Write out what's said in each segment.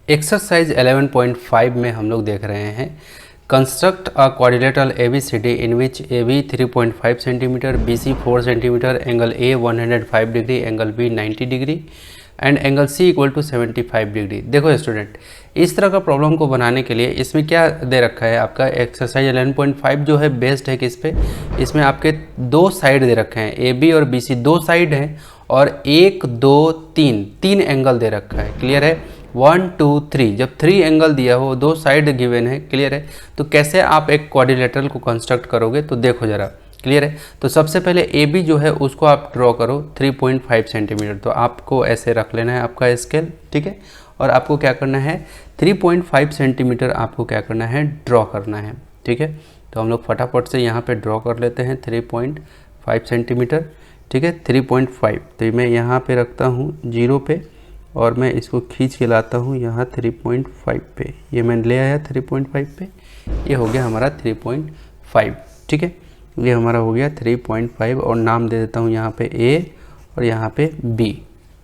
Exercise 11.5 में हम लोग देख रहे हैं construct a quadrilateral ABCD in which AB 3.5 centimetre, BC 4 centimetre, angle A 105 degree, angle B 90 degree and angle C equal to 75 degree. देखो student, इस तरह का प्रॉब्लम को बनाने के लिए इसमें क्या दे रखा है, आपका एक्सरसाइज 11.5 जो है बेस्ड है किस पे, इसमें आपके दो साइड दे रखे हैं, AB और BC दो साइड हैं और 1 2 3 एंगल दे रखा है। क्लियर है? 1 2 3 जब 3 एंगल दिया हो, दो साइड गिवन है। क्लियर है? तो कैसे आप एक क्वाड्रिलेटरल को कंस्ट्रक्ट करोगे, तो देखो जरा। क्लियर है? तो सबसे पहले AB जो है उसको आप ड्रॉ करो 3.5 सेंटीमीटर। तो आपको ऐसे रख लेना है आपका स्केल, ठीक है। और आपको क्या करना है, 3.5 सेंटीमीटर आपको क्या करना है, ड्रॉ करना है, ठीक है। तो हम लोग फटाफट से यहाँ पे ड्रॉ कर लेते हैं 3.5 सेंटीमीटर, ठीक है। 3.5 तो मैं यहाँ पे रखता हूँ 0 पे और मैं इसको खींच के लाता हूँ यहाँ 3.5 पे। ये मैंने ले आया 3.5 पे, ये हो गया हमारा 3.5, ठीक है। ये हमारा हो गया 3.5 और नाम दे देता हूँ यहाँ पे A और यहाँ पे B,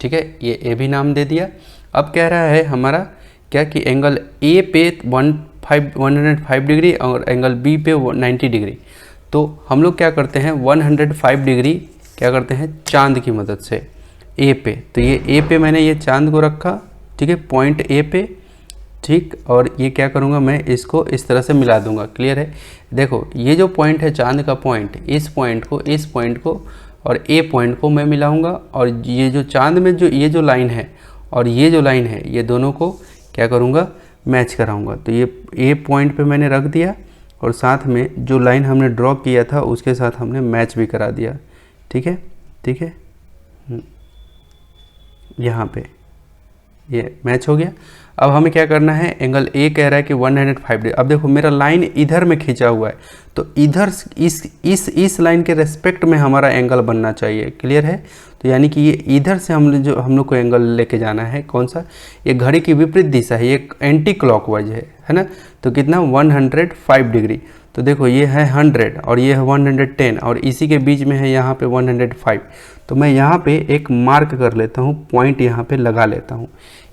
ठीक है। ये A भी नाम दे दिया। अब कह रहा है हमारा क्या कि एंगल A पे 105 डिग्री और एंगल B पे 90 डिग्री। तो हम लोग क्या करते हैं, 105 डिग्री क्या करते हैं चांद की मदद से A पे। तो ये A पे मैंने ये चांद को रखा, ठीक है, पॉइंट A पे, ठीक। और ये क्या करूँगा, मैं इसको इस तरह से मिला दूंगा। क्लियर है? देखो ये जो पॉइंट है चांद का पॉइंट, इस पॉइंट को और A पॉइंट को मैं मिलाऊंगा और ये जो चांद में जो ये जो लाइन है और ये जो लाइन है, ये दोनों को क्या करूँगा, मैच कराऊँगा। तो ये A पॉइंट पे मैंने रख दिया और साथ में जो लाइन हमने ड्रॉ किया था उसके साथ हमने मैच भी करा दिया, ठीक है, ठीक है। यहाँ पे ये मैच हो गया। अब हमें क्या करना है, एंगल A कह रहा है कि 105 डिग्री। अब देखो मेरा लाइन इधर में खींचा हुआ है, तो इधर इस लाइन के रेस्पेक्ट में हमारा एंगल बनना चाहिए। क्लियर है? तो यानी कि ये इधर से हम लोग को एंगल लेके जाना है, कौन सा, ये घड़ी की विपरीत दिशा है, ये एंटी क्लॉकवाइज है ना। तो कितना, 105 डिग्री। तो देखो ये है 100 और ये है 110 और इसी के बीच में है यहाँ पे 105। तो मैं यहाँ पे एक मार्क कर लेता हूँ, पॉइंट यहाँ पे लगा लेता हूँ।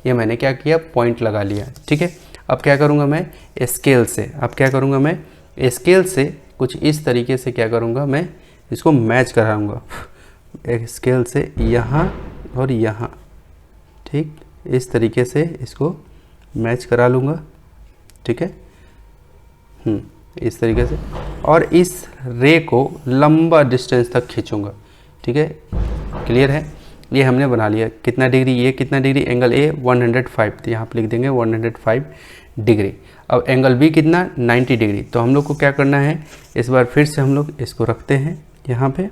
ये मैंने क्या किया, पॉइंट लगा लिया, ठीक है। अब क्या करूँगा मैं स्केल से, अब क्या करूँगा मैं स्केल से कुछ इस तरीके से क्या करूँगा, मैं इसको मैच कराऊँगा एक स्केल से यहाँ और यहाँ, ठीक। इस तरीके से इसको मैच करा लूँगा, ठीक है, इस तरीके से। और इस रे को लंबा डिस्टेंस तक खींचूंगा, ठीक है। क्लियर है? ये हमने बना लिया। कितना डिग्री, ये कितना डिग्री, एंगल A 105, तो यहाँ पे लिख देंगे 105 डिग्री। अब एंगल B कितना, 90 डिग्री। तो हम लोग को क्या करना है, इस बार फिर से हम लोग इसको रखते हैं यहाँ पे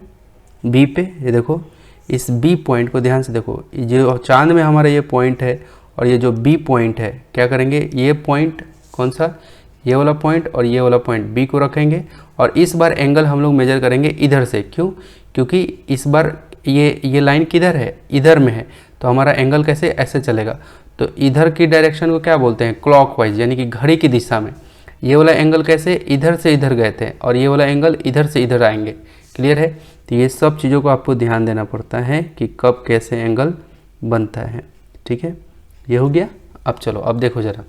B पे। ये देखो इस B पॉइंट को ध्यान से देखो, जो चांद में हमारा ये पॉइंट है और ये जो B पॉइंट है, क्या करेंगे, ये पॉइंट कौन सा, ये वाला पॉइंट और ये वाला पॉइंट B को रखेंगे। और इस बार एंगल हम लोग मेजर करेंगे इधर से। क्यों? क्योंकि इस बार ये लाइन किधर है, इधर में है। तो हमारा एंगल कैसे, ऐसे चलेगा। तो इधर की डायरेक्शन को क्या बोलते हैं, क्लॉकवाइज, यानी कि घड़ी की दिशा में। ये वाला एंगल कैसे, इधर से इधर गए थे और ये वाला एंगल इधर से इधर आएंगे। क्लियर है? तो ये सब चीज़ों को आपको ध्यान देना पड़ता है कि कब कैसे एंगल बनता है, ठीक है। ये हो गया। अब चलो, अब देखो ज़रा,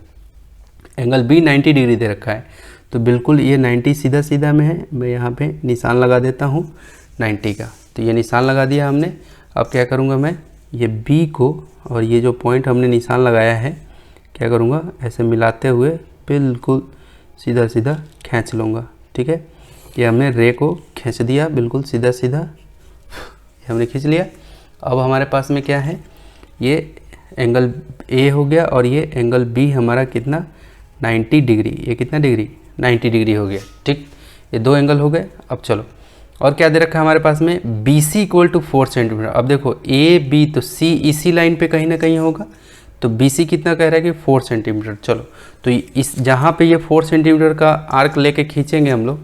एंगल B 90 डिग्री दे रखा है, तो बिल्कुल ये 90 सीधा सीधा में है। मैं यहाँ पे निशान लगा देता हूँ 90 का। तो ये निशान लगा दिया हमने। अब क्या करूँगा, मैं ये B को और ये जो पॉइंट हमने निशान लगाया है, क्या करूँगा, ऐसे मिलाते हुए बिल्कुल सीधा सीधा खींच लूँगा, ठीक है। ये हमने रे को खींच दिया बिल्कुल सीधा सीधा, ये हमने खींच लिया। अब हमारे पास में क्या है, ये एंगल A हो गया और ये एंगल B हमारा कितना, 90 डिग्री। ये कितना डिग्री, 90 डिग्री हो गया, ठीक। ये दो एंगल हो गए। अब चलो, और क्या दे रखा है हमारे पास में, BC इक्वल टू 4 सेंटीमीटर। अब देखो AB तो C इसी लाइन पे कहीं ना कहीं होगा, तो BC कितना कह रहा है कि 4 सेंटीमीटर। चलो, तो इस जहाँ पे ये 4 सेंटीमीटर का आर्क लेके खींचेंगे हम लोग,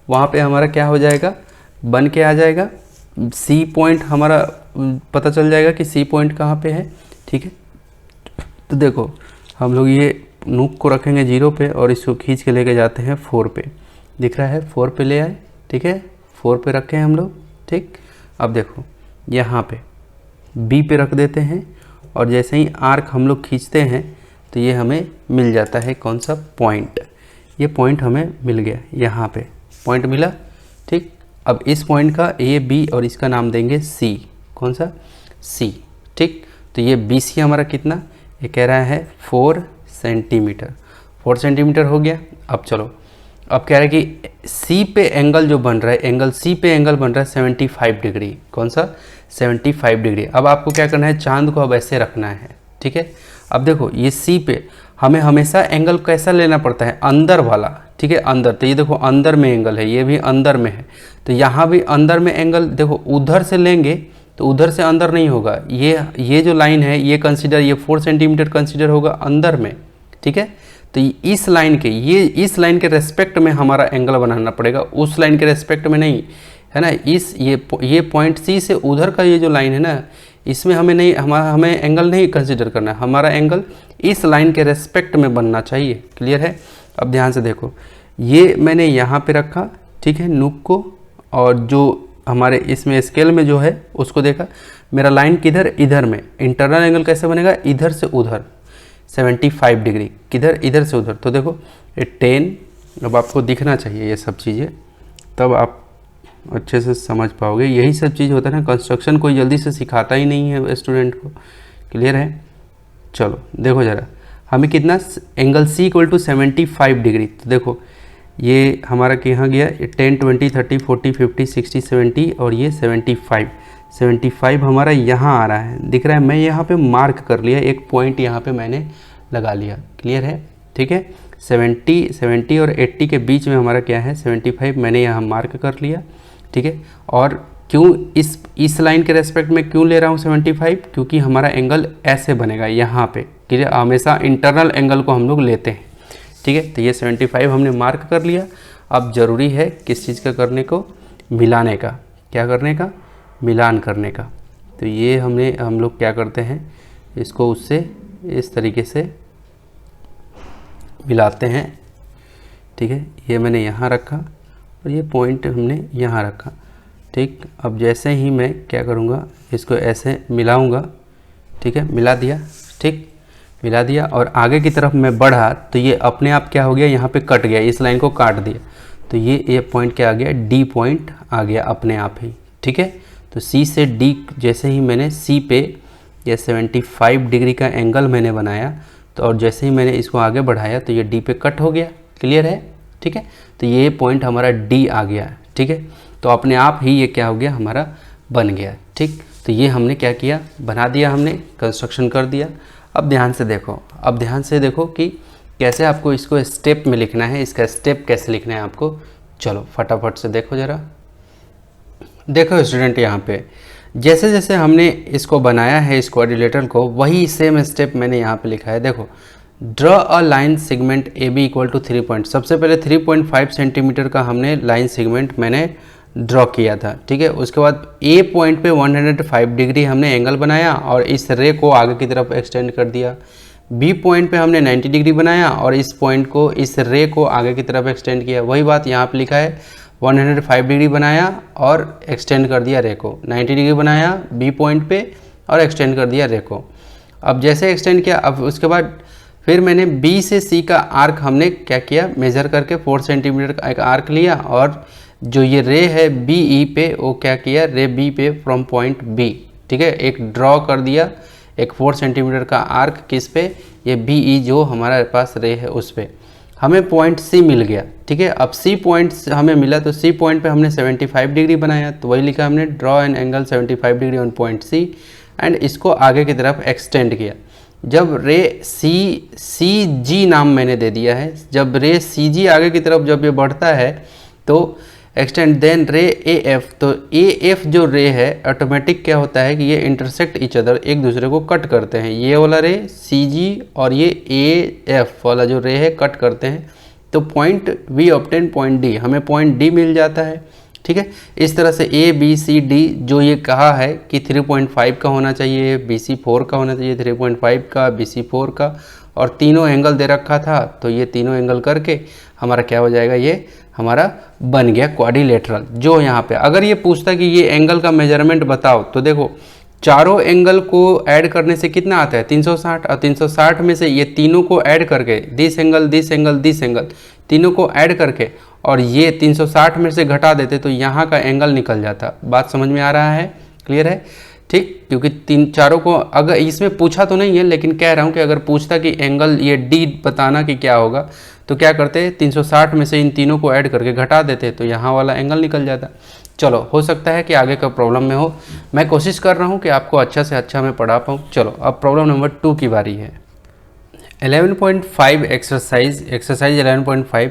वहाँ पे हमारा क्या हो जाएगा, बन के आ जाएगा। C पॉइंट हमारा पता चल जाएगा कि C पॉइंट कहाँ पे है, ठीक है। तो देखो हम लोग ये नूक को रखेंगे 0 पे और इसको खींच के लेके जाते हैं 4 पे। दिख रहा है, 4 पे ले आए, ठीक है, 4 पे रखे हैं हम लोग, ठीक। अब देखो यहाँ पे B पे रख देते हैं और जैसे ही आर्क हम लोग खींचते हैं तो तो ये हमें मिल जाता है कौन सा पॉइंट, ये पॉइंट हमें मिल गया, यहाँ पे पॉइंट मिला। ठीक, अब इस पॉइंट का ए बी और इसका नाम देंगे सी, कौन सा सी। ठीक, तो ये बी सी हमारा कितना, ये कह रहा है 4 सेंटीमीटर, 4 सेंटीमीटर हो गया। अब चलो, अब कह रहा है कि सी पे एंगल जो बन रहा है, एंगल सी पे एंगल बन रहा है 75 डिग्री, कौन सा 75 डिग्री। अब आपको क्या करना है, चांद को अब ऐसे रखना है। ठीक है, अब देखो ये सी पे हमें हमेशा एंगल कैसा लेना पड़ता है, अंदर वाला। ठीक है, अंदर, तो ये देखो अंदर में एंगल है, ये भी अंदर में है, तो यहाँ भी अंदर में एंगल देखो, उधर से लेंगे तो उधर से अंदर नहीं होगा, ये जो लाइन है ये कंसीडर, ये 4 सेंटीमीटर कंसीडर होगा अंदर में। ठीक है, तो इस लाइन के, ये इस लाइन के रेस्पेक्ट में हमारा एंगल बनाना पड़ेगा, उस लाइन के रेस्पेक्ट में नहीं, है ना। ये पॉइंट सी से उधर का ये जो लाइन है ना, इसमें हमें नहीं, हमें एंगल नहीं कंसीडर करना है, हमारा एंगल इस लाइन के रेस्पेक्ट में बनना चाहिए। क्लियर है। अब ध्यान से देखो, ये मैंने यहाँ पे रखा, ठीक है, नुक को, और जो हमारे इसमें स्केल में जो है उसको देखा, मेरा लाइन किधर, इधर में। इंटरनल एंगल कैसे बनेगा, इधर से उधर 75 डिग्री, किधर, इधर से उधर। तो देखो ये 10, अब आपको दिखना चाहिए ये सब चीज़ें, तब आप अच्छे से समझ पाओगे। यही सब चीज़ होता है ना, कंस्ट्रक्शन कोई जल्दी से सिखाता ही नहीं है स्टूडेंट को। क्लियर है। चलो देखो ज़रा, हमें कितना angle C equal to 75 degree, तो देखो ये हमारा यहाँ गया 10, 20, 30, 40, 50, 60, 70 और ये 75 हमारा यहाँ आ रहा है, दिख रहा है। मैं यहाँ पे मार्क कर लिया, एक पॉइंट यहाँ पे मैंने लगा लिया। क्लियर है। ठीक है, 70 और 80 के बीच में हमारा क्या है 75, मैंने यहाँ मार्क कर लिया। ठीक है, और क्यों इस लाइन के रेस्पेक्ट में क्यों ले रहा हूँ 75, क्योंकि हमारा एंगल ऐसे बनेगा यहाँ पे। क्लियर, हमेशा इंटरनल एंगल को हम लोग लेते हैं। ठीक है, तो ये 75 हमने मार्क कर लिया। अब ज़रूरी है किस चीज़ का करने को, मिलाने का। क्या करने का, मिलान करने का। तो ये हम लोग क्या करते हैं, इसको उससे इस तरीके से मिलाते हैं। ठीक है, ये मैंने यहाँ रखा और ये पॉइंट हमने यहाँ रखा। ठीक, अब जैसे ही मैं क्या करूँगा, इसको ऐसे मिलाऊँगा। ठीक है, मिला दिया। ठीक, मिला दिया और आगे की तरफ मैं बढ़ा तो ये अपने आप क्या हो गया, यहाँ पे कट गया, इस लाइन को काट दिया, तो ये पॉइंट क्या आ गया, डी पॉइंट आ गया अपने आप ही। ठीक है, तो सी से डी, जैसे ही मैंने सी पे ये 75 डिग्री का एंगल मैंने बनाया, तो और जैसे ही मैंने इसको आगे बढ़ाया तो ये डी पे कट हो गया। क्लियर है। ठीक है, तो ये पॉइंट हमारा डी आ गया। ठीक है, तो अपने आप ही ये क्या हो गया, हमारा बन गया। ठीक, तो ये हमने क्या किया, बना दिया, हमने कंस्ट्रक्शन कर दिया। अब ध्यान से देखो, अब ध्यान से देखो कि कैसे आपको इसको स्टेप में लिखना है, इसका स्टेप कैसे लिखना है आपको। चलो फटाफट से देखो ज़रा। देखो स्टूडेंट, यहाँ पे जैसे जैसे हमने इसको बनाया है इस क्वाड्रिलेटरल को, वही सेम स्टेप मैंने यहाँ पे लिखा है। देखो, draw a line segment A B equal to 3 point. सबसे पहले 3.5 सेंटीमीटर का हमने लाइन सेगमेंट मैंने ड्रॉ किया था। ठीक है, उसके बाद ए पॉइंट पे 105 डिग्री हमने एंगल बनाया और इस रे को आगे की तरफ एक्सटेंड कर दिया। बी पॉइंट पे हमने 90 डिग्री बनाया और इस पॉइंट को, इस रे को आगे की तरफ एक्सटेंड किया। वही बात यहाँ पे लिखा है, 105 डिग्री बनाया और एक्सटेंड कर दिया रे को, 90 डिग्री बनाया बी पॉइंट पे और एक्सटेंड कर दिया रे को। अब जैसे एक्सटेंड किया, अब उसके बाद फिर मैंने बी से सी का आर्क हमने क्या किया, मेजर करके 4 सेंटीमीटर का एक आर्क लिया और जो ये रे है बी ई पे, वो क्या किया, रे बी पे फ्रॉम पॉइंट बी। ठीक है, एक ड्रॉ कर दिया, एक 4 सेंटीमीटर का आर्क, किस पे, ये बी ई जो हमारे पास रे है उस पे। हमें पॉइंट सी मिल गया। ठीक है, अब सी पॉइंट हमें मिला तो सी पॉइंट पे हमने 75 डिग्री बनाया, तो वही लिखा हमने, draw an angle 75 degree on point C, and इसको आगे की तरफ एक्सटेंड किया। जब रे सी जी नाम मैंने दे दिया है, जब रे सी जी आगे की तरफ जब ये बढ़ता है तो एक्सटेंड देन रे ए एफ, तो ए एफ जो रे है ऑटोमेटिक क्या होता है कि ये इंटरसेक्ट ईच अदर, एक दूसरे को कट करते हैं। ये वाला रे सी जी और ये ए एफ वाला जो रे है कट करते हैं, तो point we obtain point D, हमें पॉइंट डी मिल जाता है। ठीक है, इस तरह से ए बी सी डी जो ये कहा है कि 3.5 का होना चाहिए, बी सी 4 का होना चाहिए, 3.5 का, बी सी 4 का, और तीनों एंगल दे रखा था, तो ये तीनों एंगल करके हमारा क्या हो जाएगा, ये हमारा बन गया क्वाड्रिलेटरल। जो यहाँ पे अगर ये पूछता कि ये एंगल का मेजरमेंट बताओ, तो देखो चारों एंगल को ऐड करने से कितना आता है 360, और 360 में से ये तीनों को ऐड करके this angle this angle this angle तीनों को ऐड करके और ये 360 में से घटा देते तो यहाँ का एंगल निकल जाता। बात समझ में आ रहा है, क्लियर है, ठीक। क्योंकि चारों को अगर इसमें पूछा तो नहीं है, लेकिन कह रहा हूँ कि अगर पूछता कि एंगल ये डी बताना कि क्या होगा तो क्या करते 360 में से इन तीनों को ऐड करके घटा देते तो यहाँ वाला एंगल निकल जाता। चलो, हो सकता है कि आगे का प्रॉब्लम में हो, मैं कोशिश कर रहा हूँ कि आपको अच्छा से अच्छा मैं पढ़ा पाऊँ। चलो अब प्रॉब्लम नंबर 2 की बारी है। 11.5 exercise 11.5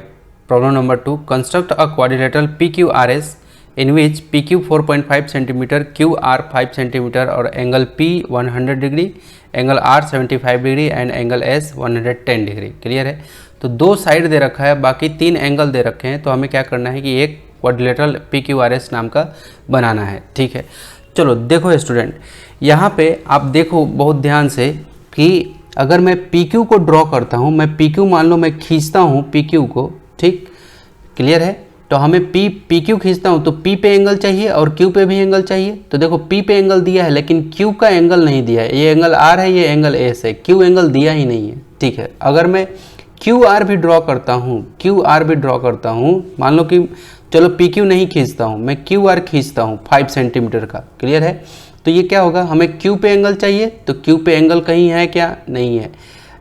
problem number 2, construct a quadrilateral PQRS in which PQ 4.5 centimetre, QR 5 centimetre और angle P 100 degree, angle R 75 degree and angle S 110 degree. Clear है। तो दो साइड दे रखा है, बाकी 3 एंगल दे रखे हैं, तो हमें क्या करना है कि एक क्वाड्रिलेटरल PQRS नाम का बनाना है। ठीक है, चलो देखो स्टूडेंट, यहाँ पे आप देखो बहुत ध्यान से कि अगर मैं PQ को ड्रॉ करता हूँ, मैं PQ मान लो मैं खींचता हूँ PQ को, ठीक, क्लियर है। तो हमें PQ खींचता हूँ तो P पे एंगल चाहिए और Q पे भी एंगल चाहिए। तो देखो P पे एंगल दिया है लेकिन Q का एंगल नहीं दिया है, ये एंगल R है, ये एंगल S है, Q एंगल दिया ही नहीं है। ठीक है, अगर मैं QR भी ड्रॉ करता हूँ, मान लो कि चलो PQ नहीं खींचता हूँ, मैं QR खींचता हूँ 5 सेंटीमीटर का, क्लियर है। तो ये क्या होगा, हमें Q पे एंगल चाहिए, तो Q पे एंगल कहीं है क्या, नहीं है।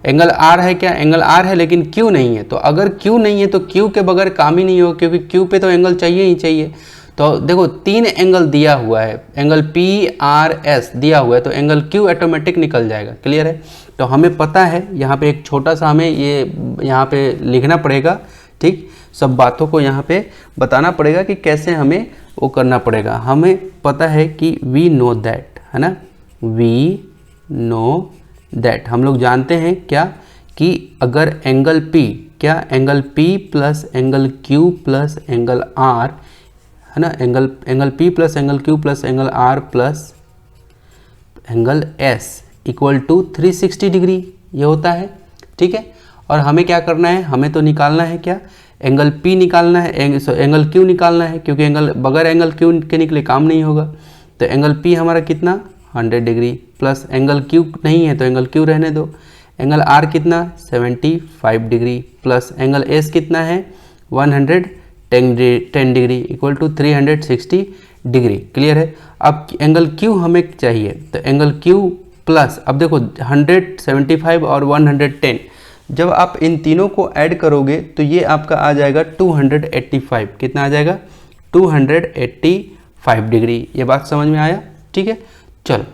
एंगल R है क्या, एंगल R है लेकिन Q नहीं है। तो अगर Q नहीं है तो Q के बगैर काम ही नहीं होगा, क्योंकि Q पे तो एंगल चाहिए ही चाहिए। तो देखो 3 एंगल दिया हुआ है, एंगल PRS दिया हुआ है, तो एंगल Q ऑटोमेटिक निकल जाएगा। क्लियर है। तो हमें पता है, यहाँ पे एक छोटा सा हमें ये यहाँ पे लिखना पड़ेगा, ठीक, सब बातों को यहाँ पे बताना पड़ेगा कि कैसे हमें वो करना पड़ेगा। हमें पता है कि वी नो दैट, है ना, वी नो दैट, हम लोग जानते हैं क्या कि अगर एंगल P, क्या angle P plus angle Q plus angle R, है ना, angle P plus angle Q plus angle R plus angle S equal to 360 degree, ये होता है। ठीक है, और हमें क्या करना है, हमें तो निकालना है क्या, एंगल P निकालना है, एंगल Q निकालना है, क्योंकि एंगल बगैर एंगल Q के निकले काम नहीं होगा। तो एंगल P हमारा कितना 100 डिग्री, प्लस एंगल Q नहीं है तो एंगल Q रहने दो, एंगल R कितना 75 डिग्री, प्लस एंगल S कितना है 110 degree equal to 360 degree. Clear है। अब एंगल Q हमें चाहिए, तो एंगल Q प्लस, अब देखो 175 और 110, जब आप इन तीनों को ऐड करोगे तो ये आपका आ जाएगा 285, कितना आ जाएगा 285 डिग्री। ये बात समझ में आया। ठीक है, चलो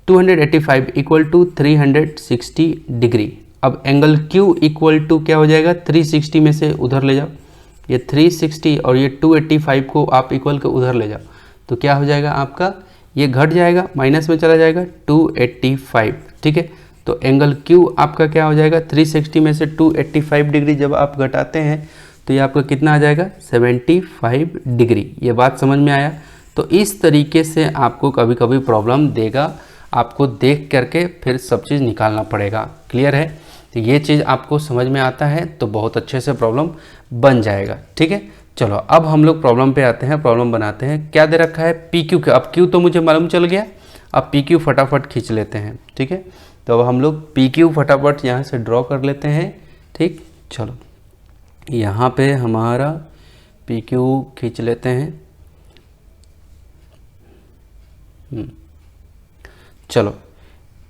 285 इक्वल टू 360 डिग्री। अब एंगल Q इक्वल टू क्या हो जाएगा, 360 में से उधर ले जाओ, ये 360 और ये 285 को आप इक्वल के उधर ले जाओ, तो क्या हो जाएगा आपका, ये घट जाएगा, माइनस में चला जाएगा 285। ठीक है, तो एंगल Q आपका क्या हो जाएगा, 360 में से 285 डिग्री जब आप घटाते हैं तो ये आपका कितना आ जाएगा 75 डिग्री। ये बात समझ में आया। तो इस तरीके से आपको कभी कभी प्रॉब्लम देगा, आपको देख करके फिर सब चीज़ निकालना पड़ेगा। क्लियर है। तो ये चीज़ आपको समझ में आता है तो बहुत अच्छे से प्रॉब्लम बन जाएगा। ठीक है, चलो अब हम लोग प्रॉब्लम पे आते हैं, प्रॉब्लम बनाते हैं। क्या दे रखा है PQ का, अब Q तो मुझे मालूम चल गया, अब PQ फटाफट खींच लेते हैं। ठीक है, तो अब हम लोग PQ फटाफट यहाँ से ड्रॉ कर लेते हैं। ठीक, चलो यहाँ पे हमारा PQ खींच लेते हैं। चलो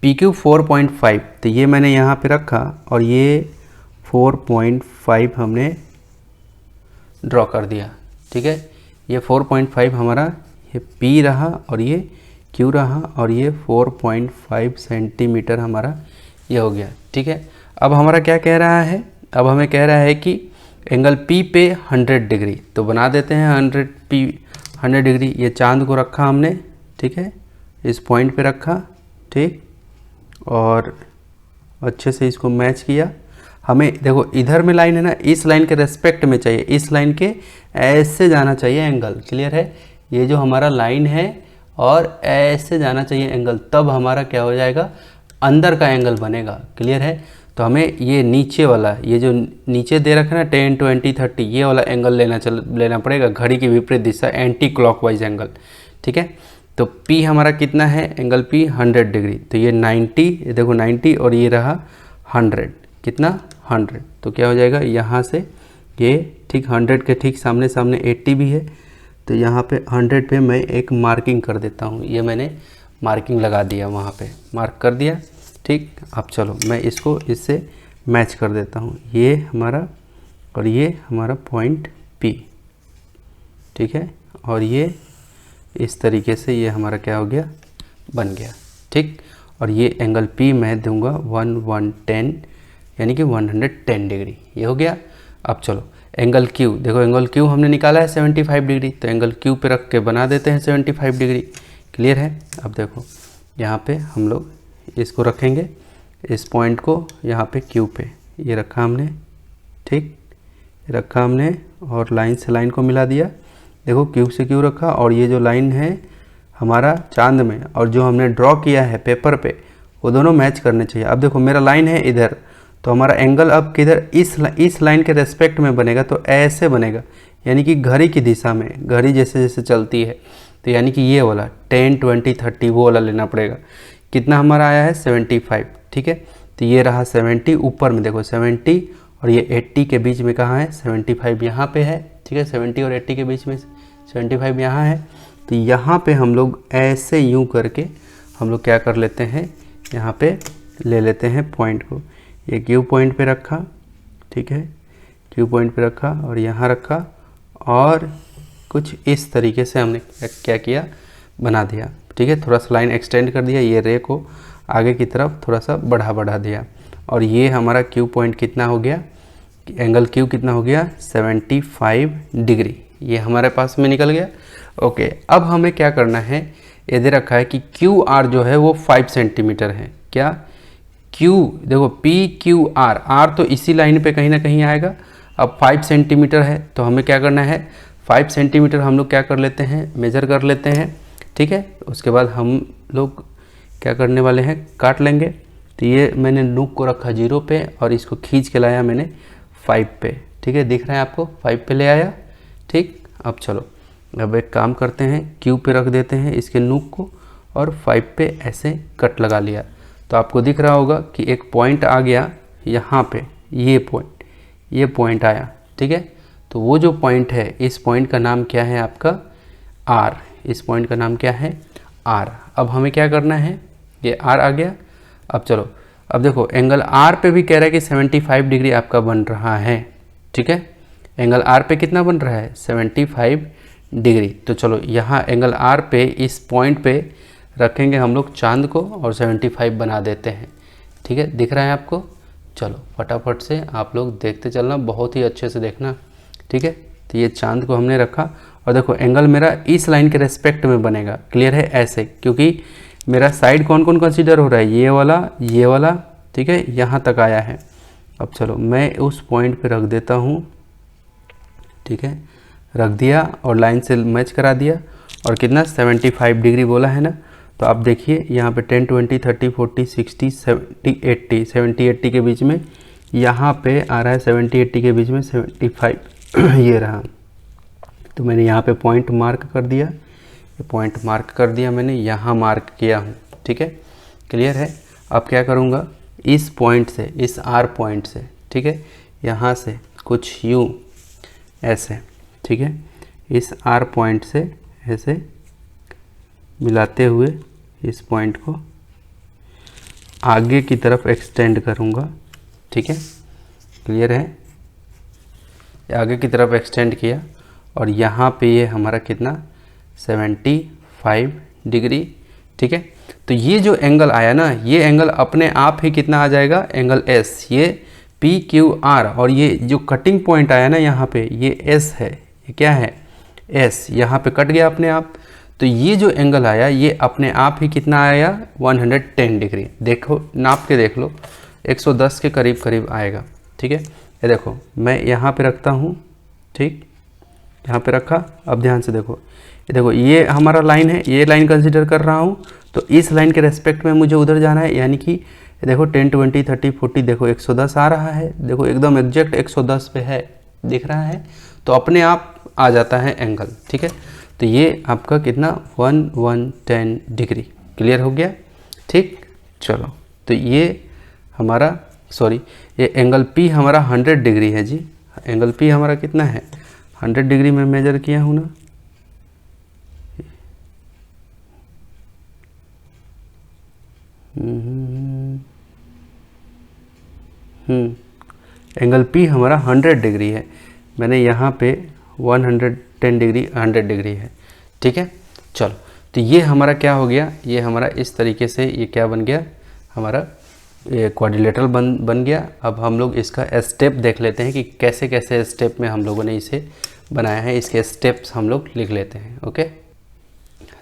PQ 4.5, तो ये मैंने यहाँ पे रखा और ये 4.5 हमने ड्रॉ कर दिया। ठीक है, ये 4.5 हमारा ये P रहा और ये Q रहा और ये 4.5 सेंटीमीटर हमारा ये हो गया। ठीक है, अब हमारा क्या कह रहा है, अब हमें कह रहा है कि एंगल P पे 100 डिग्री, तो बना देते हैं 100 डिग्री। ये चांद को रखा हमने, ठीक है, इस पॉइंट पे रखा, ठीक, और अच्छे से इसको मैच किया। हमें देखो इधर में लाइन है ना, इस लाइन के रेस्पेक्ट में चाहिए, इस लाइन के ऐसे जाना चाहिए एंगल। क्लियर है, ये जो हमारा लाइन है और ऐसे जाना चाहिए एंगल, तब हमारा क्या हो जाएगा, अंदर का एंगल बनेगा। क्लियर है। तो हमें ये नीचे वाला, ये जो नीचे दे रखा है ना 10, 20, 30, ये वाला एंगल लेना पड़ेगा, घड़ी की विपरीत दिशा, एंटी क्लॉकवाइज एंगल। ठीक है, तो P हमारा कितना है, एंगल P 100 डिग्री, तो ये 90, ये देखो 90 और ये रहा 100, कितना 100, तो क्या हो जाएगा यहाँ से ये ठीक 100 के ठीक सामने सामने 80 भी है, तो यहाँ पे 100 पे मैं एक मार्किंग कर देता हूँ, ये मैंने मार्किंग लगा दिया, वहाँ पे मार्क कर दिया। ठीक, अब चलो मैं इसको इससे मैच कर देता हूँ, ये हमारा और ये हमारा पॉइंट P, ठीक है, और ये इस तरीके से ये हमारा क्या हो गया, बन गया। ठीक, और ये एंगल P मैं दूंगा 110 यानी कि 110 डिग्री, ये हो गया। अब चलो एंगल Q, देखो एंगल Q हमने निकाला है 75 डिग्री, तो एंगल Q पे रख के बना देते हैं 75 डिग्री। क्लियर है। अब देखो यहाँ पे हम लोग इसको रखेंगे, इस पॉइंट को यहाँ पे Q पे, ये रखा हमने, ठीक, रखा हमने और लाइन से लाइन को मिला दिया। देखो Q से Q रखा और ये जो लाइन है हमारा चांद में और जो हमने ड्रॉ किया है पेपर पे, वो दोनों मैच करने चाहिए। अब देखो मेरा लाइन है इधर, तो हमारा एंगल अब किधर, इस लाइन के रेस्पेक्ट में बनेगा, तो ऐसे बनेगा, यानी कि घड़ी की दिशा में, घड़ी जैसे जैसे चलती है, तो यानी कि ये वाला 10, 20, 30 वो वाला लेना पड़ेगा। कितना हमारा आया है 75, ठीक है, तो ये रहा 70, ऊपर में देखो 70 और ये 80 के बीच में कहाँ है, 75 यहाँ पे है, ठीक है, 70 और 80 के बीच में 75 यहाँ है। तो यहाँ पे हम लोग ऐसे यूँ करके हम लोग क्या कर लेते हैं, यहाँ पे ले लेते हैं पॉइंट को, ये Q पॉइंट पे रखा, ठीक है, Q पॉइंट पे रखा और यहाँ रखा और कुछ इस तरीके से हमने क्या किया, बना दिया, ठीक है, थोड़ा सा लाइन एक्सटेंड कर दिया, ये रे को आगे की तरफ थोड़ा सा बढ़ा दिया और ये हमारा Q पॉइंट कितना हो गया, एंगल Q कितना हो गया 75 डिग्री, ये हमारे पास में निकल गया। ओके, अब हमें क्या करना है, ये दे रखा है कि QR जो है वो 5 सेंटीमीटर है, क्या Q, देखो PQR, R तो इसी लाइन पे कहीं ना कहीं आएगा। अब 5 सेंटीमीटर है तो हमें क्या करना है, 5 सेंटीमीटर हम लोग क्या कर लेते हैं, मेजर कर लेते हैं, ठीक है। उसके बाद हम लोग क्या करने वाले हैं, काट लेंगे। तो ये मैंने नूक को रखा 0 पे और इसको खींच के लाया मैंने 5 पे, ठीक है, दिख रहा है आपको, 5 पे ले आया। ठीक, अब चलो अब एक काम करते हैं, Q पे रख देते हैं इसके नूक को और 5 पे ऐसे कट लगा लिया। तो आपको दिख रहा होगा कि एक पॉइंट आ गया यहाँ पे, ये पॉइंट आया, ठीक है। तो वो जो पॉइंट है, इस पॉइंट का नाम क्या है आपका R, इस पॉइंट का नाम क्या है R। अब हमें क्या करना है, ये R आ गया। अब चलो, अब देखो एंगल R पे भी कह रहा है कि 75 डिग्री आपका बन रहा है, ठीक है, एंगल R पे कितना बन रहा है 75 डिग्री। तो चलो यहाँ एंगल R पे इस पॉइंट पे रखेंगे हम लोग चांद को और 75 बना देते हैं, ठीक है, दिख रहा है आपको। चलो फटाफट से आप लोग देखते चलना, बहुत ही अच्छे से देखना, ठीक है। तो ये चांद को हमने रखा और देखो एंगल मेरा इस लाइन के रेस्पेक्ट में बनेगा, क्लियर है, ऐसे, क्योंकि मेरा साइड कौन कौन कंसीडर हो रहा है, ये वाला, ठीक है, यहाँ तक आया है। अब चलो मैं उस पॉइंट पे रख देता हूँ, ठीक है, रख दिया और लाइन से मैच करा दिया और कितना 75 डिग्री बोला है ना। तो आप देखिए यहाँ पे 10, 20, 30, 40, 60, 70, 80, 70, 80 के बीच में यहाँ पे आ रहा है, 70, 80 के बीच में 75 ये रहा। तो मैंने यहाँ पे पॉइंट मार्क कर दिया, ये पॉइंट मार्क कर दिया मैंने, यहाँ मार्क किया हूँ, ठीक है, क्लियर है। अब क्या करूँगा, इस पॉइंट से, इस R पॉइंट से, ठीक है, यहाँ से कुछ यूँ ऐसे, ठीक है, इस R पॉइंट से ऐसे मिलाते हुए इस पॉइंट को आगे की तरफ एक्सटेंड करूँगा, ठीक है, क्लियर है, आगे की तरफ एक्सटेंड किया और यहाँ पे ये हमारा कितना 75 डिग्री, ठीक है। तो ये जो एंगल आया ना, ये एंगल अपने आप ही कितना आ जाएगा, एंगल S, ये PQR, और ये जो कटिंग पॉइंट आया ना यहाँ पे, ये S है, ये क्या है S, यहाँ पे कट गया अपने आप। तो ये जो एंगल आया ये अपने आप ही कितना आया 110 डिग्री, देखो नाप के देख लो, 110 के करीब करीब आएगा, ठीक है। ये देखो मैं यहाँ पे रखता हूँ, ठीक, यहाँ पे रखा। अब ध्यान से देखो, ये हमारा लाइन है, ये लाइन कंसीडर कर रहा हूँ, तो इस लाइन के रेस्पेक्ट में मुझे उधर जाना है, यानी कि देखो 10, 20, 30, 40, देखो 110 आ रहा है, देखो एकदम एग्जैक्ट 110 पे है, दिख रहा है, तो अपने आप आ जाता है एंगल, ठीक है। तो ये आपका कितना 110 डिग्री। क्लियर हो गया, ठीक। चलो, तो ये हमारा ये एंगल पी हमारा 100 डिग्री है जी। एंगल पी हमारा कितना है 100 डिग्री में मेजर किया हूँ ना। एंगल पी हमारा 100 डिग्री है, मैंने यहाँ पे 110 डिग्री 100 डिग्री है, ठीक है। चलो, तो ये हमारा क्या हो गया, ये हमारा इस तरीके से ये क्या बन गया, हमारा ये क्वाड्रिलेटरल बन गया। अब हम लोग इसका स्टेप देख लेते हैं कि कैसे कैसे स्टेप में हम लोगों ने इसे बनाया है। इसके स्टेप्स हम लोग लिख लेते हैं। ओके,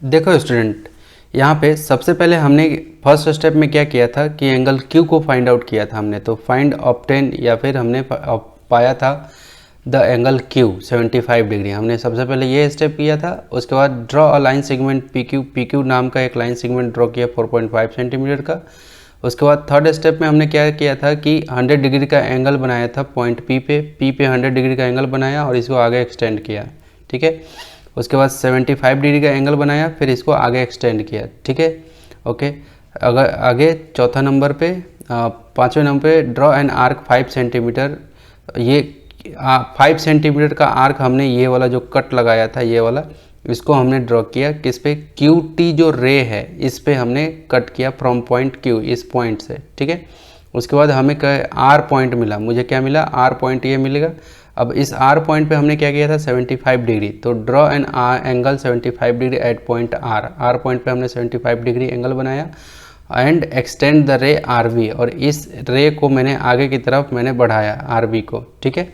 देखो स्टूडेंट, यहाँ पे सबसे पहले हमने फर्स्ट स्टेप में क्या किया था कि एंगल क्यू को फाइंड आउट किया था हमने। तो फाइंड ऑब्टेन या फिर हमने पाया था द एंगल क्यू 75 डिग्री, हमने सबसे पहले ये स्टेप किया था। उसके बाद draw a line segment P Q नाम का एक लाइन सेगमेंट ड्रॉ किया 4.5 सेंटीमीटर का। उसके बाद थर्ड स्टेप में हमने क्या किया था कि 100 डिग्री का एंगल बनाया था पॉइंट पी पे 100 डिग्री का एंगल बनाया और इसको आगे एक्सटेंड किया, ठीक है। उसके बाद 75 डिग्री का एंगल बनाया, फिर इसको आगे एक्सटेंड किया, ठीक है। ओके, अगर आगे चौथा नंबर पे 5वें नंबर पे ड्रॉ एन आर्क 5 सेंटीमीटर। ये 5 सेंटीमीटर का आर्क हमने ये वाला जो कट लगाया था ये वाला, इसको हमने ड्रॉ किया किस पे, क्यू टी जो रे है इस पे हमने कट किया फ्रॉम पॉइंट क्यू, इस पॉइंट से, ठीक है। उसके बाद हमें आर पॉइंट मिला, मुझे क्या मिला, आर पॉइंट ये मिलेगा। अब इस आर पॉइंट पे हमने क्या किया था 75 डिग्री, तो draw an angle 75 degree at point R point पे हमने 75 डिग्री एंगल बनाया and extend the ray R V, और इस रे को मैंने आगे की तरफ मैंने बढ़ाया आर वी को, ठीक है।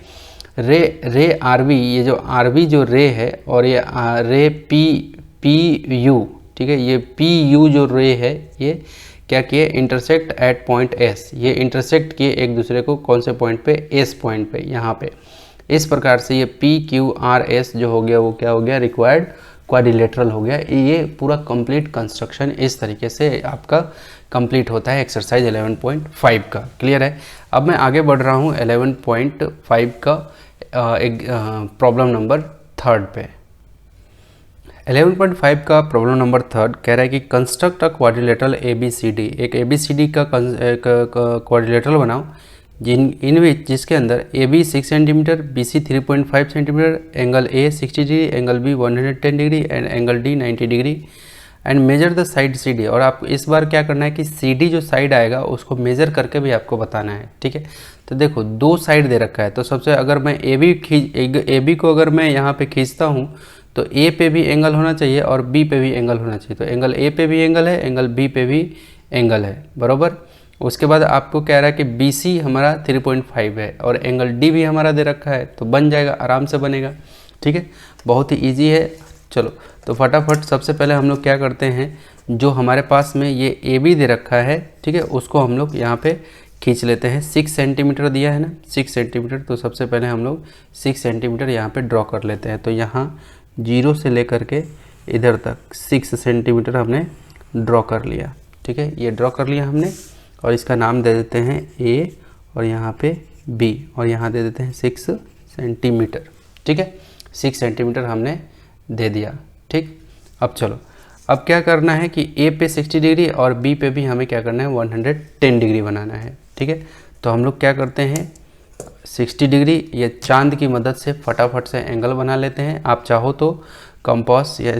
रे आर वी, ये जो आर वी जो रे है और ये रे पी यू, ठीक है, ये पी यू जो रे है ये क्या किए, इंटरसेक्ट एट पॉइंट एस, ये इंटरसेक्ट किए एक दूसरे को कौन से पॉइंट पे, एस पॉइंट पे, यहाँ पे। इस प्रकार से ये पी क्यू आर एस जो हो गया वो क्या हो गया, रिक्वायर्ड क्वाड्रिलेटरल हो गया। ये पूरा कंप्लीट कंस्ट्रक्शन इस तरीके से आपका कंप्लीट होता है एक्सरसाइज 11.5 का। क्लियर है। अब मैं आगे बढ़ रहा हूँ 11.5 का एक प्रॉब्लम नंबर 3 पे। 11.5 का प्रॉब्लम नंबर 3 कह रहा है कि कंस्ट्रक्ट अ क्वाड्रिलेटरल ABCD, एक ABCD का क्वाड्रिलेटरल बनाओ जिसके अंदर AB 6 centimetre, BC 3.5 centimetre, angle A 60 degree, angle B 110 degree and angle D 90 degree and major the side CD। और आपको इस बार क्या करना है कि CD जो साइड आएगा उसको मेजर करके भी आपको बताना है, ठीक है। तो देखो 2 साइड दे रखा है, तो सबसे अगर मैं AB को अगर मैं यहाँ पे खींचता हूँ तो A पे भी एंगल होना चाहिए और B पे भी एंगल होना चाहिए। तो एंगल A पे भी एंगल है, एंगल B पे भी एंगल है, बराबर। उसके बाद आपको कह रहा है कि BC हमारा 3.5 है और एंगल D भी हमारा दे रखा है, तो बन जाएगा, आराम से बनेगा, ठीक है। बहुत ही ईजी है। चलो, तो फटाफट सबसे पहले हम लोग क्या करते हैं, जो हमारे पास में ये AB दे रखा है, ठीक है, उसको हम लोग यहाँ पे खींच लेते हैं। 6 सेंटीमीटर दिया है ना, 6 सेंटीमीटर, तो सबसे पहले हम लोग 6 सेंटीमीटर यहाँ पे ड्रॉ कर लेते हैं। तो यहाँ 0 से लेकर के इधर तक 6 सेंटीमीटर हमने ड्रॉ कर लिया, ठीक है। ये ड्रॉ कर लिया हमने और इसका नाम दे देते हैं A और यहाँ पे B और यहाँ दे देते हैं 6 सेंटीमीटर, ठीक है। 6 सेंटीमीटर हमने दे दिया, ठीक। अब चलो, अब क्या करना है कि A पे 60 डिग्री और B पे भी हमें क्या करना है 110 डिग्री बनाना है, ठीक है। तो हम लोग क्या करते हैं 60 डिग्री ये चांद की मदद से फटाफट से एंगल बना लेते हैं। आप चाहो तो कंपास या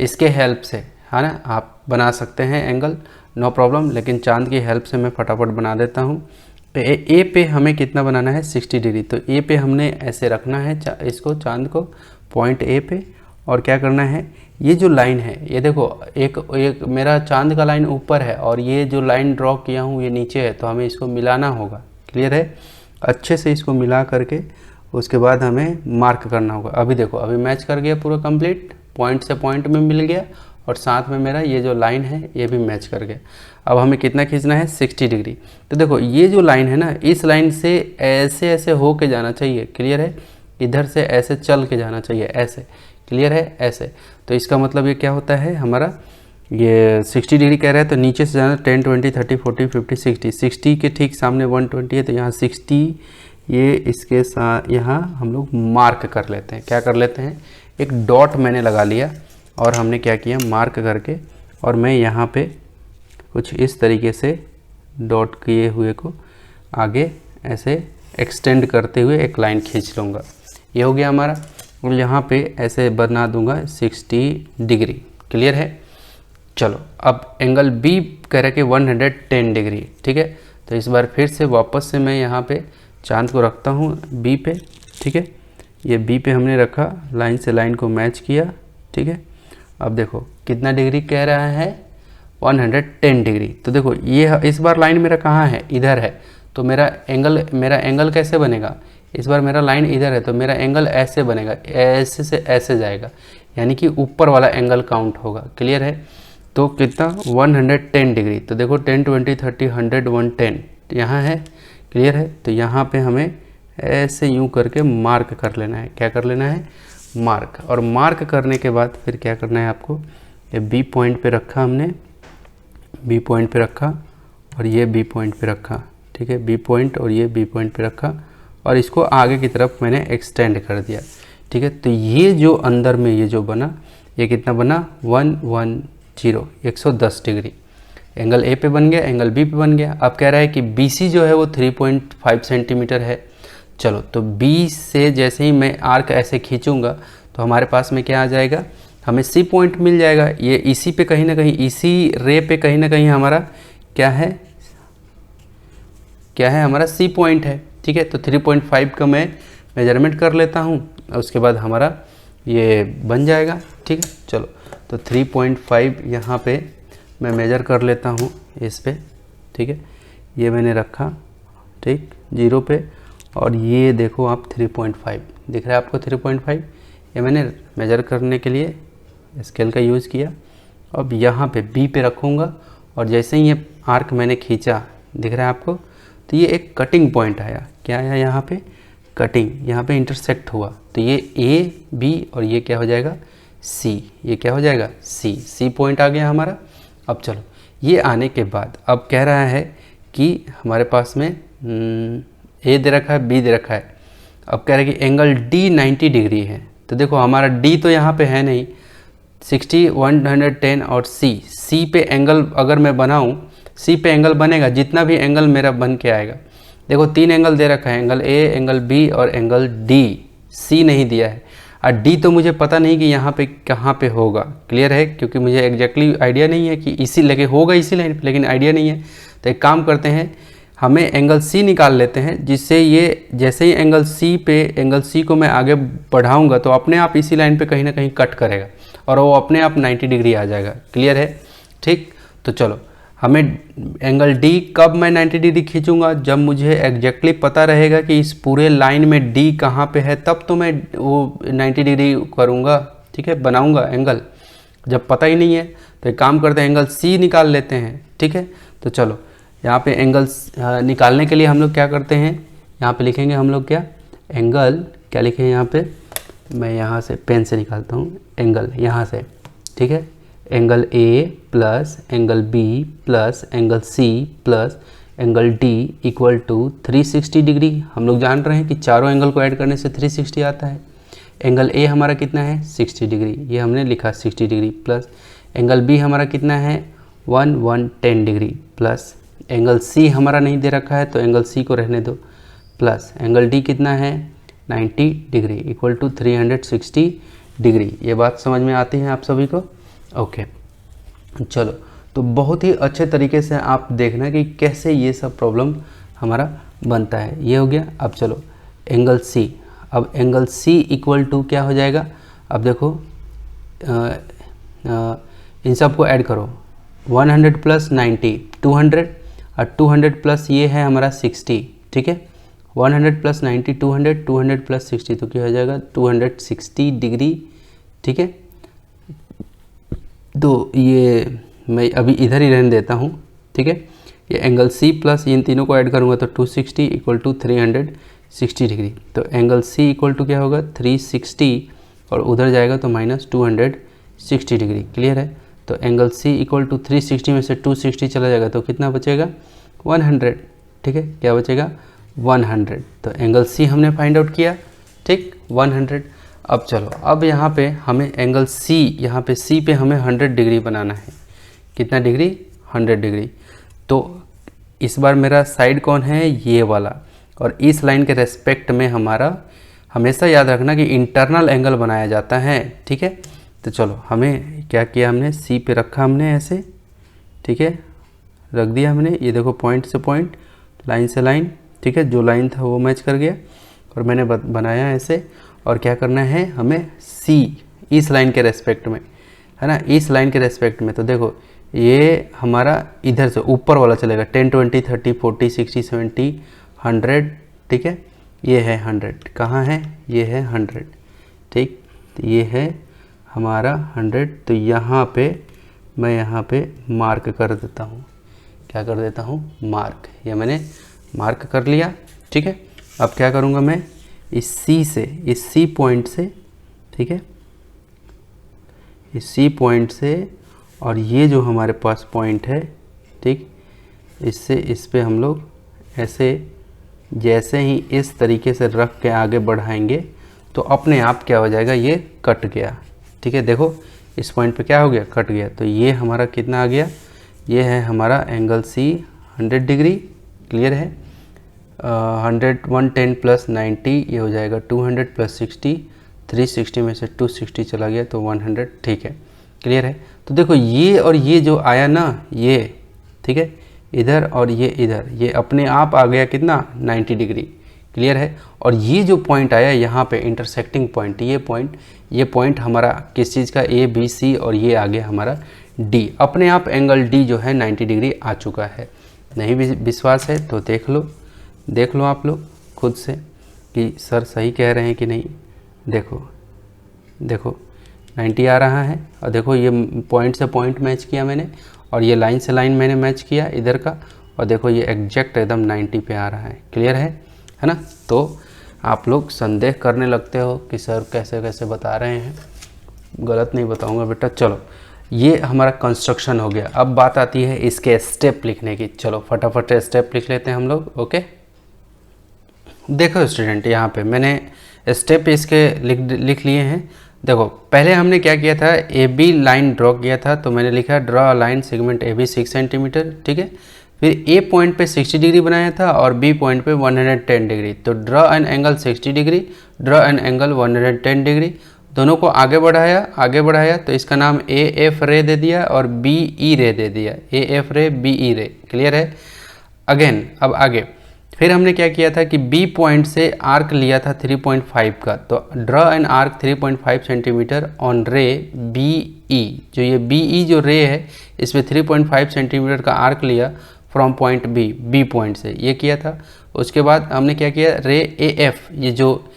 इसके हेल्प से, है ना, आप बना सकते हैं एंगल, नो प्रॉब्लम, लेकिन चांद की हेल्प से मैं फटाफट बना देता हूँ। तो ए पे हमें कितना बनाना है 60 डिग्री, तो ए पे हमने ऐसे रखना है इसको, चांद को पॉइंट ए पे, और क्या करना है, ये जो लाइन है ये देखो, एक मेरा चांद का लाइन ऊपर है और ये जो लाइन ड्रॉ किया हूँ ये नीचे है, तो हमें इसको मिलाना होगा। क्लियर है। अच्छे से इसको मिला करके उसके बाद हमें मार्क करना होगा। अभी देखो, अभी मैच कर गया पूरा कंप्लीट, पॉइंट से पॉइंट में मिल गया और साथ में मेरा ये जो लाइन है ये भी मैच कर गया। अब हमें कितना खींचना है 60 डिग्री। तो देखो ये जो लाइन है ना, इस लाइन से ऐसे ऐसे हो के जाना चाहिए। क्लियर है। इधर से ऐसे चल के जाना चाहिए, ऐसे। क्लियर है, ऐसे। तो इसका मतलब ये क्या होता है, हमारा ये 60 डिग्री कह रहा है तो नीचे से जाना 10, 20, 30, 40, 50, 60। 60 के ठीक सामने 120 है, तो यहाँ 60 ये इसके साथ यहाँ हम लोग मार्क कर लेते हैं। क्या कर लेते हैं, एक डॉट मैंने लगा लिया और हमने क्या किया, मार्क करके, और मैं यहाँ पे कुछ इस तरीके से डॉट किए हुए को आगे ऐसे एक्सटेंड करते हुए एक लाइन खींच लूँगा। ये हो गया हमारा, और यहाँ पे ऐसे बना दूंगा 60 डिग्री। क्लियर है। चलो अब एंगल बी कह रहा है कि 110 डिग्री। ठीक है, तो इस बार फिर से वापस से मैं यहाँ पे चांद को रखता हूँ बी पे। ठीक है, ये बी पे हमने रखा, लाइन से लाइन को मैच किया। ठीक है, अब देखो कितना डिग्री कह रहा है, 110 डिग्री। तो देखो ये इस बार लाइन मेरा कहाँ है, इधर है, तो मेरा एंगल कैसे बनेगा, इस बार मेरा लाइन इधर है तो मेरा एंगल ऐसे बनेगा, ऐसे से ऐसे जाएगा, यानी कि ऊपर वाला एंगल काउंट होगा। क्लियर है। तो कितना, 110 डिग्री। तो देखो 10, 20, 30, 100, 110 यहाँ है। क्लियर है। तो यहाँ पे हमें ऐसे यूं करके मार्क कर लेना है। क्या कर लेना है, मार्क। और मार्क करने के बाद फिर क्या करना है आपको, ये बी पॉइंट पे रखा हमने, बी पॉइंट पे रखा और ये बी पॉइंट पे रखा। ठीक है, बी पॉइंट और ये बी पॉइंट पे रखा और इसको आगे की तरफ मैंने एक्सटेंड कर दिया। ठीक है, तो ये जो अंदर में ये जो बना, ये कितना बना, 110, 110 डिग्री। एंगल ए पे बन गया, एंगल बी पे बन गया। अब कह रहा है कि बी सी जो है वो 3.5 सेंटीमीटर है। चलो, तो बी से जैसे ही मैं आर्क ऐसे खींचूंगा तो हमारे पास में क्या आ जाएगा, हमें सी पॉइंट मिल जाएगा। ये इसी पे कहीं ना कहीं, इसी रे पे कहीं ना कहीं हमारा क्या है हमारा सी पॉइंट है। ठीक है, तो 3.5 का मैं मेजरमेंट कर लेता हूँ, उसके बाद हमारा ये बन जाएगा। ठीक है, चलो तो 3.5 यहाँ पे मैं मेजर कर लेता हूँ इस पे। ठीक है, ये मैंने रखा, ठीक, 0 पे, और ये देखो आप 3.5 दिख रहा है आपको, 3.5 ये मैंने मेजर करने के लिए स्केल का यूज़ किया। अब यहाँ पे बी पे रखूँगा और जैसे ही ये आर्क मैंने खींचा, दिख रहा है आपको, तो ये एक कटिंग पॉइंट आया। क्या आया यहाँ पे, कटिंग, यहाँ पे इंटरसेक्ट हुआ, तो ये ए बी और ये क्या हो जाएगा, सी। ये क्या हो जाएगा, सी पॉइंट आ गया हमारा। अब चलो, ये आने के बाद अब कह रहा है कि हमारे पास में ए दे रखा है, बी दे रखा है। अब कह रहा है कि एंगल डी 90 डिग्री है। तो देखो हमारा डी तो यहाँ पे है नहीं, 60, 110 और सी पे एंगल अगर मैं बनाऊँ, सी पे एंगल बनेगा, जितना भी एंगल मेरा बन के आएगा। देखो 3 एंगल दे रखा है, एंगल ए, एंगल बी और एंगल डी। सी नहीं दिया है, और डी तो मुझे पता नहीं कि यहाँ पे कहाँ पे होगा। क्लियर है, क्योंकि मुझे एग्जैक्टली आइडिया नहीं है कि इसी लगे होगा इसी लाइन पे, लेकिन आइडिया नहीं है। तो एक काम करते हैं, हमें एंगल सी निकाल लेते हैं, जिससे ये जैसे ही एंगल सी को मैं आगे बढ़ाऊँगा तो अपने आप इसी लाइन पर कहीं ना कहीं कट करेगा और वो अपने आप 90 डिग्री आ जाएगा। क्लियर है, ठीक। तो चलो, हमें एंगल डी कब मैं 90 डिग्री खींचूंगा, जब मुझे एग्जैक्टली पता रहेगा कि इस पूरे लाइन में डी कहाँ पे है, तब तो मैं वो 90 डिग्री करूँगा। ठीक है, बनाऊँगा एंगल। जब पता ही नहीं है तो एक काम करते हैं, एंगल सी निकाल लेते हैं। ठीक है, तो चलो यहाँ पे एंगल निकालने के लिए हम लोग क्या करते हैं, यहाँ पे लिखेंगे हम लोग क्या, एंगल क्या लिखें यहाँ पे, मैं यहाँ से पेन से निकालता हूँ एंगल यहाँ से। ठीक है, angle A plus angle B plus angle C plus angle D equal to 360 degree. हम लोग जान रहे हैं कि चारों एंगल को ऐड करने से 360 आता है। एंगल ए हमारा कितना है, 60 डिग्री, ये हमने लिखा 60 डिग्री, प्लस एंगल बी हमारा कितना है, 110 डिग्री, प्लस एंगल सी हमारा नहीं दे रखा है तो एंगल सी को रहने दो, प्लस एंगल डी कितना है, 90 डिग्री इक्वल टू 360 डिग्री। ये बात समझ में आती है आप सभी को। ओके, चलो, तो बहुत ही अच्छे तरीके से आप देखना कि कैसे ये सब प्रॉब्लम हमारा बनता है। ये हो गया। अब चलो एंगल सी, अब एंगल सी इक्वल टू क्या हो जाएगा, अब देखो इन सबको ऐड करो, 100 प्लस 90 200 और 200 प्लस ये है हमारा 60। ठीक है, 100 प्लस 90 200, 200 प्लस 60 तो क्या हो जाएगा, 260 डिग्री। ठीक है, तो ये मैं अभी इधर ही रहने देता हूँ। ठीक है, ये एंगल सी प्लस इन तीनों को ऐड करूँगा तो 260 इक्वल टू 360 डिग्री। तो एंगल सी इक्वल टू क्या होगा, 360 और उधर जाएगा तो माइनस 260 डिग्री। क्लियर है, तो एंगल सी इक्वल टू 360 में से 260 चला जाएगा तो कितना बचेगा, 100। ठीक है, क्या बचेगा, 100। तो एंगल सी हमने फाइंड आउट किया। ठीक, 100। अब चलो, अब यहाँ पे हमें एंगल सी, यहाँ पे सी पे हमें 100 डिग्री बनाना है। कितना डिग्री? 100 डिग्री। तो इस बार मेरा साइड कौन है? ये वाला। और इस लाइन के रेस्पेक्ट में हमारा हमेशा याद रखना कि इंटरनल एंगल बनाया जाता है, ठीक है। तो चलो, हमें क्या किया, हमने सी पे रखा, हमने ऐसे, ठीक है, रख दिया हमने। ये देखो, पॉइंट से पॉइंट, लाइन से लाइन, ठीक है, जो लाइन था वो मैच कर गया और मैंने बनाया ऐसे। और क्या करना है हमें? सी इस लाइन के रेस्पेक्ट में, है ना, इस लाइन के रेस्पेक्ट में। तो देखो, ये हमारा इधर से ऊपर वाला चलेगा, 10, 20, 30, 40, 60, 70, 100, ठीक है। ये है 100, कहाँ है? ये है 100, ठीक। तो ये है हमारा 100। तो यहाँ पे मैं यहाँ पे मार्क कर देता हूँ। क्या कर देता हूँ? मार्क। ये मैंने मार्क कर लिया, ठीक है। अब क्या करूँगा मैं? इस सी से, इस सी पॉइंट से, ठीक है, इस सी पॉइंट से, और ये जो हमारे पास पॉइंट है, ठीक, इससे इस पे हम लोग ऐसे जैसे ही इस तरीके से रख के आगे बढ़ाएंगे तो अपने आप क्या हो जाएगा? ये कट गया, ठीक है। देखो, इस पॉइंट पे क्या हो गया? कट गया। तो ये हमारा कितना आ गया? ये है हमारा एंगल सी 100 डिग्री, क्लियर है। 100, 110 प्लस 90, ये हो जाएगा 200 प्लस 60, 360 में से 260 चला गया तो 100, ठीक है, क्लियर है। तो देखो, ये और ये जो आया ना, ये, ठीक है, इधर और ये इधर, ये अपने आप आ गया कितना? 90 डिग्री, क्लियर है। और ये जो पॉइंट आया यहाँ पे इंटरसेक्टिंग पॉइंट, ये पॉइंट हमारा किस चीज़ का? ए बी सी, और ये आ गया हमारा डी। अपने आप एंगल डी जो है 90 डिग्री आ चुका है। नहीं विश्वास है तो देख लो आप लोग खुद से कि सर सही कह रहे हैं कि नहीं। देखो 90 आ रहा है। और देखो, ये पॉइंट से पॉइंट मैच किया मैंने, और ये लाइन से लाइन मैंने मैच किया इधर का, और देखो ये एग्जैक्ट एकदम 90 पे आ रहा है, क्लियर है ना। तो आप लोग संदेह करने लगते हो कि सर कैसे कैसे बता रहे हैं, गलत नहीं बताऊंगा बेटा। चलो, ये हमारा कंस्ट्रक्शन हो गया। अब बात आती है इसके स्टेप लिखने की। चलो फटाफट स्टेप लिख लेते हैं हम लोग, ओके। देखो स्टूडेंट, यहाँ पे मैंने स्टेप इसके लिख लिए हैं। देखो, पहले हमने क्या किया था? ए बी लाइन ड्रॉ किया था, तो मैंने लिखा draw line segment A B 6 centimetre, ठीक है। फिर ए पॉइंट पे 60 डिग्री बनाया था और बी पॉइंट पे 110 डिग्री। तो draw an angle 60 degree, draw an angle 110 degree, दोनों को आगे बढ़ाया तो इसका नाम ए एफ रे दे दिया और बी ई रे दे दिया, ए एफ रे बी ई रे, क्लियर है। अगेन, अब आगे फिर हमने क्या किया था कि बी पॉइंट से आर्क लिया था 3.5 का। तो draw an arc 3.5 centimetre on ray B E. जो ये बी ई जो रे है, इसमें 3.5 सेंटीमीटर का आर्क लिया फ्रॉम पॉइंट बी पॉइंट से, ये किया था। उसके बाद हमने क्या किया? रे ए एफ, ये जो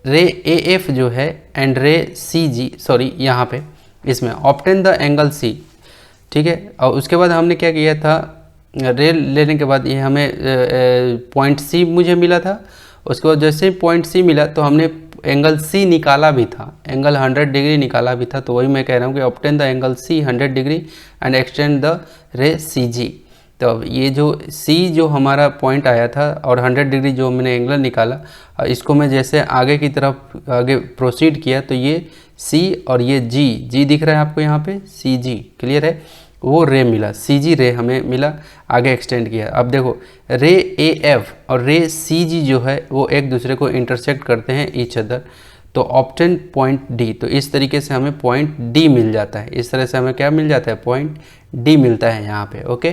रे ए एफ जो है एंड रे सी जी, सॉरी यहाँ पे इसमें ऑब्टेन द एंगल सी, ठीक है। और उसके बाद हमने क्या किया था? रे लेने के बाद ये हमें पॉइंट सी मुझे मिला था। उसके बाद जैसे ही पॉइंट सी मिला तो हमने एंगल सी निकाला भी था, एंगल 100 डिग्री निकाला भी था। तो वही मैं कह रहा हूँ कि obtain the angle C 100 degree and extend the ray C जी। तो अब ये जो सी जो हमारा पॉइंट आया था और 100 डिग्री जो मैंने एंगल निकाला, इसको मैं जैसे आगे की तरफ आगे प्रोसीड किया तो ये सी और ये जी दिख रहा है आपको यहाँ पे, सी जी, क्लियर है। वो रे मिला, सी जी रे हमें मिला, आगे एक्सटेंड किया। अब देखो, रे ए एफ और रे सी जी जो है वो एक दूसरे को इंटरसेक्ट करते हैं ईच अदर, तो ऑब्टेन पॉइंट डी। तो इस तरीके से हमें पॉइंट डी मिल जाता है। इस तरह से हमें क्या मिल जाता है? पॉइंट डी मिलता है यहाँ पे, ओके।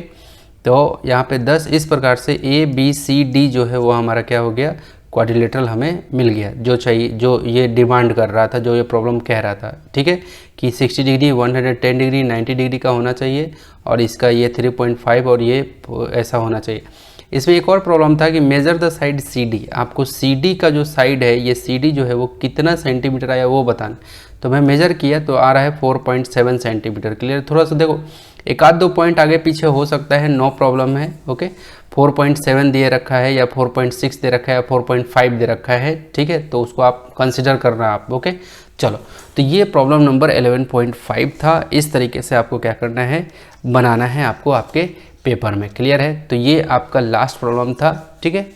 तो यहाँ पे 10 इस प्रकार से ए बी सी डी जो है वो हमारा क्या हो गया? क्वाड्रिलेटरल हमें मिल गया, जो चाहिए, जो ये डिमांड कर रहा था, जो ये प्रॉब्लम कह रहा था, ठीक है, कि 60 डिग्री, 110 डिग्री, 90 डिग्री का होना चाहिए और इसका ये 3.5 और ये ऐसा होना चाहिए। इसमें एक और प्रॉब्लम था कि measure the side C D. आपको सी डी का जो साइड है, ये सी डी जो है वो कितना सेंटीमीटर आया वो बताना। तो मैं मेजर किया तो आ रहा है 4.7 सेंटीमीटर, क्लियर। थोड़ा सा देखो, एक आध दो पॉइंट आगे पीछे हो सकता है, नो प्रॉब्लम है, ओके। 4.7 दे रखा है या 4.6 दे रखा है या 4.5 दे रखा है, ठीक है, तो उसको आप कंसिडर करना आप, ओके। चलो, तो ये प्रॉब्लम नंबर 11.5 था। इस तरीके से आपको क्या करना है? बनाना है आपको आपके पेपर में, क्लियर है। तो ये आपका लास्ट प्रॉब्लम था, ठीक है।